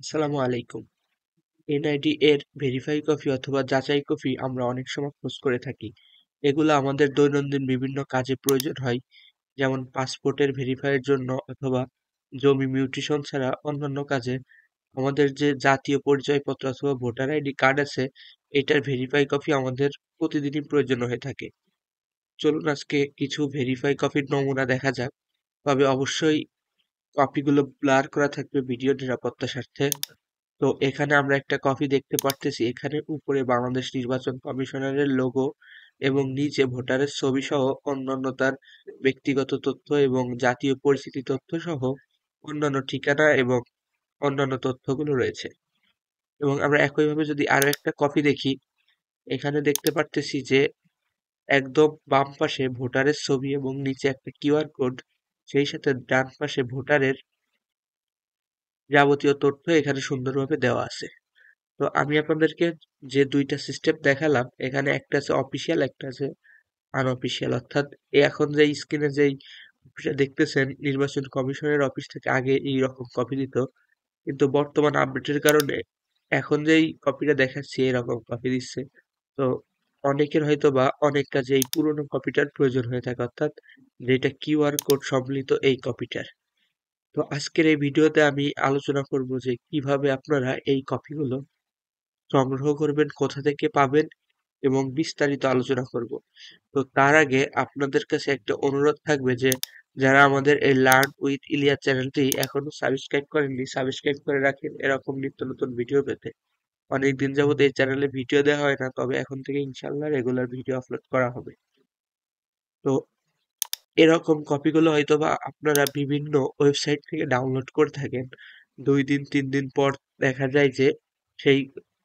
আসসালামু আলাইকুম। এনআইডি এর ভেরিফাই কপি অথবা যাচাই কপি আমরা অনেক সময় খোঁজ করে থাকি। এগুলো আমাদের দৈনন্দিন বিভিন্ন কাজে প্রয়োজন হয়, যেমন পাসপোর্টের ভেরিফাইয়ের জন্য অথবা জমি মিউটেশন ছাড়া অন্যান্য কাজে আমাদের যে জাতীয় পরিচয়পত্র অথবা ভোটার আইডি কার্ড আছে, এটার ভেরিফাই কপি আমাদের প্রতিদিনই প্রয়োজন হয়ে থাকে। চলুন আজকে কিছু ভেরিফাই কপির নমুনা দেখা যাক, তবে অবশ্যই কপিগুলো ব্লার করা থাকবে ভিডিও নিরাপত্তার স্বার্থে। তো এখানে আমরা একটা কপি দেখতে পারতেছি, এখানে উপরে বাংলাদেশ নির্বাচন কমিশনারের লোগো এবং নিচে ভোটারের ছবি সহ অন্যান্য তার ব্যক্তিগত তথ্য এবং জাতীয় পরিচিতি তথ্য সহ অন্যান্য ঠিকানা এবং অন্যান্য তথ্যগুলো রয়েছে। এবং আমরা একইভাবে যদি আরো একটা কপি দেখি, এখানে দেখতে পারতেছি যে একদম বাম পাশে ভোটারের ছবি এবং নিচে একটা কিউআর কোড, সেই সাথে ডান পাশে ভোটারের যাবতীয় তথ্য এখানে সুন্দরভাবে দেওয়া আছে। তো আমি আপনাদেরকে যে দুইটা সিস্টেম দেখালাম, এখানে একটা আছে অফিসিয়াল, একটা আছে আনঅফিসিয়াল। অর্থাৎ এখন যে স্ক্রিনে যেই অফিসটা দেখতেছেন, নির্বাচন কমিশনের অফিস থেকে আগে এই রকম কপি দিত, কিন্তু বর্তমান আপডেটের কারণে এখন যেই কপিটা দেখাচ্ছি এরকম কপি দিচ্ছে। তো অনেকের হয়তো বা অনেক কাজে এই পুরোনো কপিটার প্রয়োজন হয়ে থাকে, অর্থাৎ যেটা কিউআর কোড সম্বলিত এই কপিটার। তো আজকের এই ভিডিওতে আমি আলোচনা করব যে কিভাবে আপনারা এই কপিগুলো সংগ্রহ করবেন, কোথা থেকে পাবেন এবং বিস্তারিত আলোচনা করব। তো তার আগে আপনাদের কাছে একটা অনুরোধ থাকবে যে যারা আমাদের এই লার্ন উইথ ইলিয়াস চ্যানেলটি এখনো সাবস্ক্রাইব করেননি, সাবস্ক্রাইব করে রাখেন এরকম নিত্য নতুন ভিডিও পেতে। অনেকদিন যাবত এই চ্যানেলে ভিডিও দেওয়া হয় না, তবে এখন থেকে ইনশাল্লাহ রেগুলার ভিডিও আপলোড করা হবে। তো এরকম কপিগুলো হয়তোবা আপনারা বিভিন্ন ওয়েবসাইট থেকে ডাউনলোড করে থাকেন। 2 দিন 3 দিন পর দেখা যায় যে সেই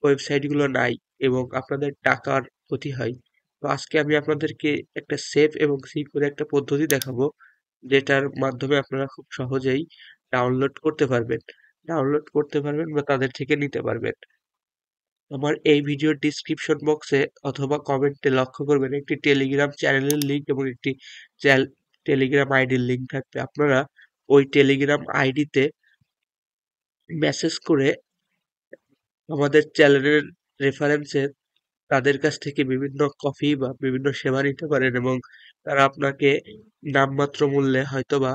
ওয়েবসাইটগুলো নাই এবং আপনাদের টাকার ক্ষতি হয়। তো আজকে আমি আপনাদেরকে একটা সেফ এবং সিকিউর একটা পদ্ধতি দেখাবো, যেটার মাধ্যমে আপনারা খুব সহজেই ডাউনলোড করতে পারবেন। ডাউনলোড করতে পারবেন বা তাদের থেকে নিতে পারবেন। আমার এই ভিডিওর ডিসক্রিপশন বক্সে অথবা কমেন্টে লক্ষ্য করবেন একটি টেলিগ্রাম চ্যানেলের লিঙ্ক এবং একটি টেলিগ্রাম আইডির লিঙ্ক থাকবে। আপনারা ওই টেলিগ্রাম আইডিতে মেসেজ করে আমাদের চ্যানেলের রেফারেন্সে তাদের কাছ থেকে বিভিন্ন কফি বা বিভিন্ন সেবা নিতে পারেন এবং তারা আপনাকে নামমাত্র মূল্যে হয়তোবা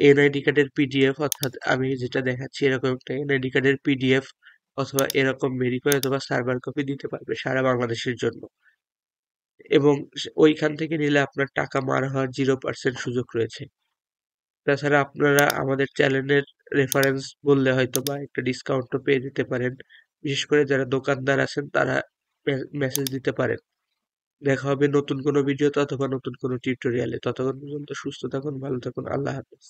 এনআইডি কার্ডের পিডিএফ, অর্থাৎ আমি যেটা দেখাচ্ছি এরকম একটা এনআইডি কার্ডের পিডিএফ অথবা এরকম ভেরিফাই অথবা সার্ভার কপি দিতে পারবে সারা বাংলাদেশের জন্য। এবং ওইখান থেকে নিলে আপনার টাকা মার হওয়ার 0% সুযোগ রয়েছে। তাছাড়া আপনারা আমাদের চ্যানেলের রেফারেন্স বললে হয়তোবা একটা ডিসকাউন্টও পেয়ে যেতে পারেন। বিশেষ করে যারা দোকানদার আছেন তারা মেসেজ দিতে পারেন। দেখা হবে নতুন কোনো ভিডিওতে অথবা নতুন কোনো টিউটোরিয়ালে। ততক্ষণ পর্যন্ত সুস্থ থাকুন, ভালো থাকুন। আল্লাহ হাফেজ।